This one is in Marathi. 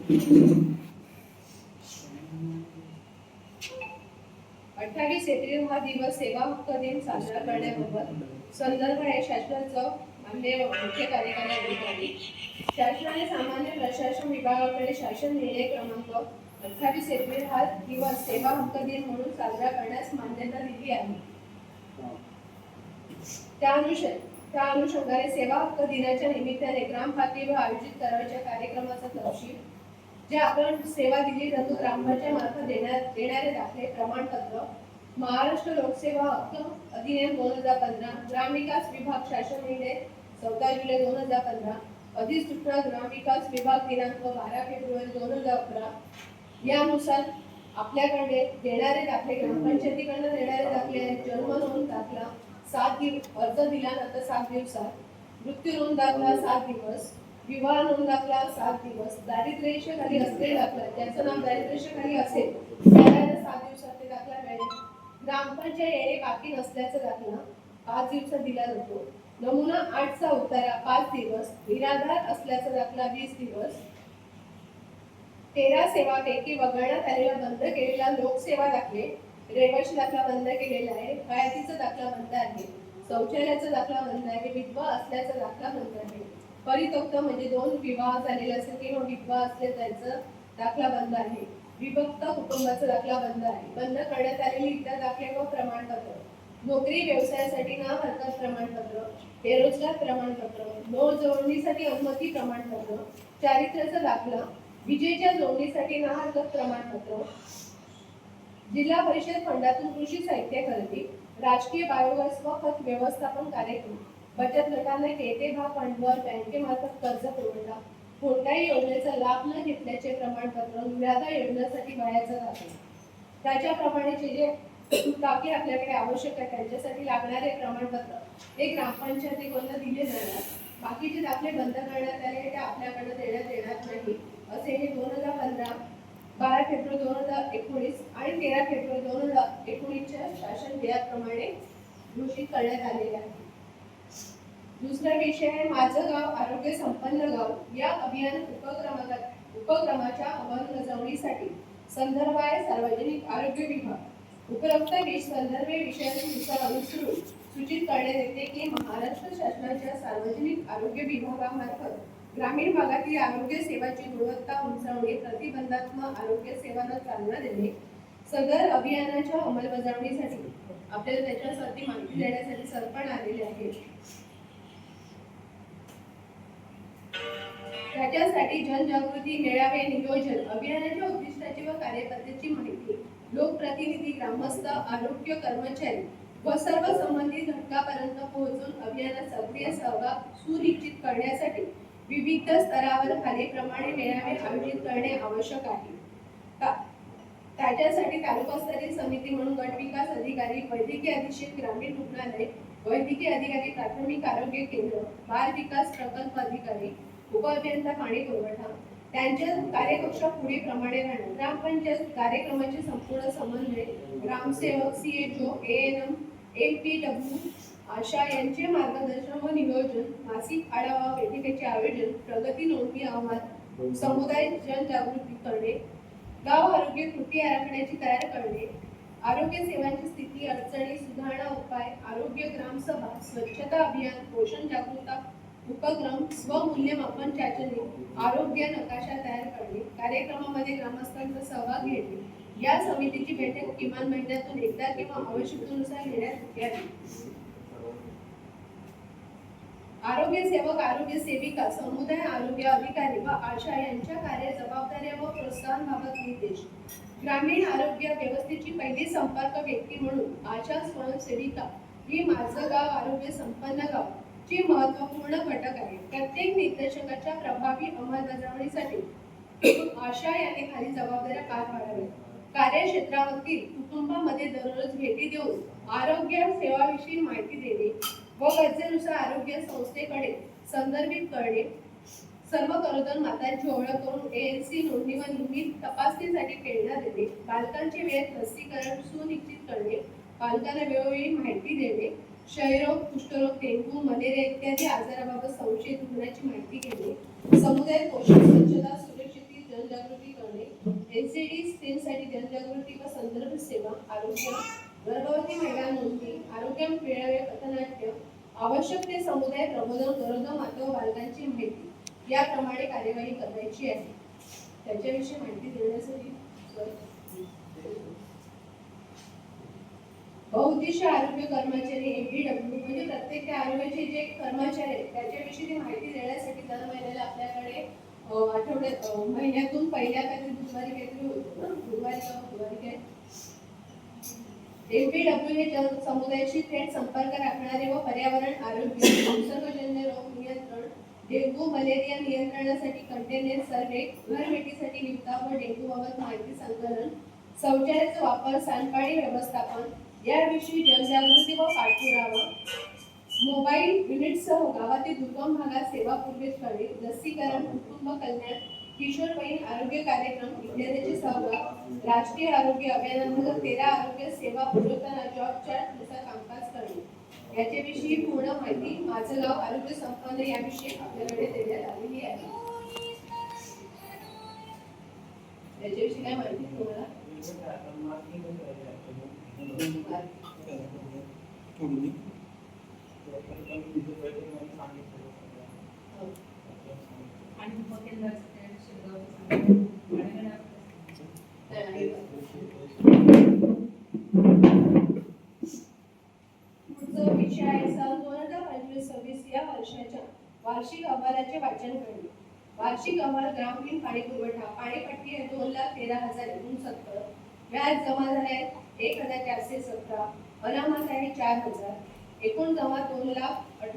28 एप्रिल हा दिवस सेवा हक्क दिन साजरा करण्याबाबत संदर्भ आहे शासनाचं मान्य मुख्य कार्यकारी अधिकारी. शासनाने सामान्य प्रशासन विभागाकडे शासन निर्णय क्रमांक 28 एप्रिल हा दिवस सेवा हक्क दिन म्हणून साजरा करण्यास मान्यता दिली आहे. त्या अनुषंगाने सेवा हक्क दिनाच्या निमित्ताने ग्राम पातळीवर आयोजित करायच्या कार्यक्रमाचा तपशील, जे आपण सेवा दिली जातो ग्रामपंचायत मार्फत देणारे दाखले, प्रमाणपत्र, महाराष्ट्र लोकसेवा हक्क अधिनियम 2015, ग्रामविकास विभाग शासन निर्णय 14 जुलै 2015, अधिसूचना ग्रामविकास विभाग दिनांक 12 फेब्रुवारी 2011 यानुसार आपल्याकडे देणारे दाखले, ग्रामपंचायतीकडून देणारे दाखले आहेत. जन्म नोंद दाखला 7 दिवस, अर्ज दिल्यानंतर 7 दिवसात, मृत्यू नोंद दाखला 7 दिवस, विवाह नोंद दाखला 7 दिवस, दारिद्र्य रेषेखाली असलेले दाखला, ज्याचं नाव दारिद्र्य रेषेखाली असेल त्याला 7 दिवसात ते दाखला मिळेल. ग्रामपंचायत येणे बाकी नसल्याचा दाखला 5 दिवसात दिला जातो. नमुना 8चा उतारा 5 दिवस, निराधार असल्याचा दाखला 20 दिवस. 13 सेवापैकी वगळण्यात आलेला बंद केलेला लोकसेवा दाखले, रहिवासी दाखला बंद केलेला आहे, हयातीचा दाखला बंद आहे, शौचालयाचा दाखला बंद आहे, विधवा असल्याचा दाखला बंद आहे, परित्यक्त म्हणजे 2 विवाह झालेले असेल किंवा विधवा असले त्याचा दाखला बंद आहे, विभक्त कुटुंबाचा दाखला बंद आहे, बंद करण्यात आलेली इतर दाखले व प्रमाणपत्र, नोकरी व्यवसायासाठी नाव हरकत प्रमाणपत्र, बेरोजगार प्रमाणपत्र, नो जोडणीसाठी अनुमती प्रमाणपत्र, चारित्र्याचा दाखला, विजेच्या जोडणीसाठी नाव हरकत प्रमाणपत्र, जिल्हा परिषद फंडातून कृषी साहित्य खरेदी, राजकीय बायोगॅस व खत व्यवस्थापन कार्यक्रम, बचत गटांना खेळते भाग फंडवर बँकेमार्फत कर्ज पुरवठा, कोणत्याही योजनेचा लाभ न घेतल्याचे प्रमाणपत्र, निराधार योजनेसाठी वयाचा दाखला. त्याच्याप्रमाणेचे जे दाखले आपल्याकडे आवश्यक आहे त्यांच्यासाठी लागणारे प्रमाणपत्र हे ग्रामपंचायतीकडून दिले जाणार. बाकीचे दाखले बंद करण्यात आले ते आपल्याकडे देण्यात येणार नाही असे हे 2015, 12 फेब्रुवारी 2019 आणि 13 फेब्रुवारी 2019च्या शासन ध्येयाप्रमाणे घोषित करण्यात आलेले आहे. दुसरा विषय आहे माझं गाव आरोग्य संपन्न गाव. या अभियान उपक्रमाच्या अंमलबजावणीसाठी संदर्भ आहे सार्वजनिक आरोग्य विभाग. उपरोक्त संदर्भ विषयानुसार अनुसरून सूचित करण्यात येते की महाराष्ट्र शासनाच्या सार्वजनिक आरोग्य विभागामार्फत ग्रामीण भागातील आरोग्य सेवाची गुणवत्ता उंचावणे, प्रतिबंधात्मक आरोग्य सेवांना चालना देणे. सदर अभियानाच्या अंमलबजावणीसाठी आपल्याला त्याच्यासाठी माहिती देण्यासाठी सरपण आलेले आहे. त्याच्यासाठी जनजागृती मेळावे नियोजन, अभियानाच्या उद्दिष्टाची व कार्यपद्धतीची माहिती, लोकप्रतिनिधी, ग्रामस्थ, आरोग्य कर्मचारी व सर्व संबंधित घटकापर्यंत पोहोचून अभियानात सक्रिय सहभाग सुनिश्चित करण्यासाठी विविध स्तरावर खालीलप्रमाणे मेळावे आयोजित करणे आवश्यक आहे. त्याच्यासाठी तालुकास्तरीय समिती म्हणून गट विकास अधिकारी, वैद्यकीय अधीक्षक ग्रामीण रुग्णालय, वैद्यकीय अधिकारी प्राथमिक आरोग्य केंद्र, बाल विकास प्रकल्प अधिकारी, उपअभियंता पाणी पुरवठा त्यांच्या कार्यकक्ष पुढे प्रमाणे राहणार. ग्रामपंचायत कार्यक्रमाचे संपूर्ण समन्वय ग्रामसेवक, CHO, ANM, MPW, आशा यांचे मार्गदर्शन व नियोजन, मासिक आढावा बैठकीचे आयोजन, प्रगती नोंदणी अहवाल, समुदाय जनजागृती करणे, गाव आरोग्य कृती आराखड्याची तयार करणे, आरोग्य सेवांची स्थिती, अडचणी, सुधारणा उपाय, आरोग्य ग्रामसभा, स्वच्छता अभियान, पोषण जागरूकता उपक्रम, स्वमूल्यमापन चाचणी, आरोग्य नकाशा तयार करणे, कार्यक्रमामध्ये ग्रामस्थांचा सहभाग घेणे. या समितीची बैठक किमान महिन्यातून एकदा किंवा आवश्यकतेनुसार घेण्यात यावी. आरोग्य सेवक, आरोग्य सेविका, समुदाय आरोग्य अधिकारी व आशा यांच्या कार्य जबाबदाऱ्या व प्रोत्साहनाबाबत निर्देश. ग्रामीण आरोग्य व्यवस्थेची पहिली संपर्क व्यक्ती म्हणून आशा स्वयंसेविका ही माझं गाव आरोग्य संपन्न गाव ची महत्त्वपूर्ण घटक आहे. प्रत्येक निर्देशकाच्या प्रभावी अंमलबजावणीसाठी आशा याने खाली जबाबदाऱ्या पार पाडाव्यात. कार्यक्षेत्रावरील कुटुंबामध्ये दररोज भेटी देऊन आरोग्य सेवाविषयी माहिती देणे व गरजेनुसार आरोग्य संस्थेकडे संदर्भित करणे. सर्व गरोदर मातांची ओळख करून ANC नोंदणी व नियमित तपासणीसाठी प्रेरणा देणे. बालकांचे वेळेत लसीकरण सुनिश्चित करणे. बालकांना वेळोवेळी माहिती देणे. क्षयरोग, कुष्ठरोग, डेंग्यू, मलेरिया इत्यादी आजाराबाबत संशयित रुग्णाची माहिती घेणे. समुदाय पोषण, स्वच्छता, सुरक्षित जनजागृती NCD स्त्रीसाठी जनजागृती व संदर्भ सेवा, आरोग्य, गर्भवती महिला नोंदणी, आरोग्य मेळावे, पथनाट्य, आवश्यक ते समुदाय प्रबोधन, गरोदर माता व बालकांची माहिती याप्रमाणे कार्यवाही करायची आहे. त्याच्याविषयी माहिती देण्यासाठी बहुउद्देशीय आरोग्य कर्मचारी MPW म्हणजे प्रत्येक त्या आरोग्याचे जे कर्मचारी आहेत त्याच्याविषयी ती माहिती देण्यासाठी दर महिन्याला आपल्याकडे आठवड्यात महिन्यातून पहिल्या काहीतरी बुधवारी काहीतरी होतं ना, गुरुवारी किंवा बुधवारी काय MPW हे समुदायाशी थेट संपर्क राखणारे व पर्यावरण, आरोग्य, संसर्गजन्य रोग नियंत्रण, डेंग्यू मलेरिया नियंत्रणासाठी कंटेनर सर्वे, घरभेटीसाठी नियुक्त्या व डेंग्यूबाबत माहिती संकलन, शौचालयाचा वापर, सांडपाणी व्यवस्थापन याविषयी जनजागृती व पाठपुरावा, मोबाईल युनिटसह गावातील दुर्गम भागात सेवा पुरवित करणे, लसीकरण, कुटुंब कल्याण, किशोरवयीन आरोग्य कार्यक्रम इत्यादीचे सहभाग, राष्ट्रीय आरोग्य अभियानांतर्गत 13 आरोग्य सेवा पुरवताना जॉब चार्टनुसार कामकाज करणे याच्याविषयी पूर्ण माहिती माझं गाव आरोग्य संपन्न याविषयी आपल्याकडे देण्यात आलेली आहे. याच्याविषयी काय माहिती तुम्हाला? पुढचा विषय आहे सन 2025-26 या वर्षाच्या वार्षिक अहवालाचे वाचन करणे. वार्षिक अहवाल ग्रामीण पाणी पुरवठा, पाणीपट्टी आहे 2,13,070, व्याज जमा झाले आहेत 1,417, अनामत आहे 4,000, एकूण जमा 2,18,000.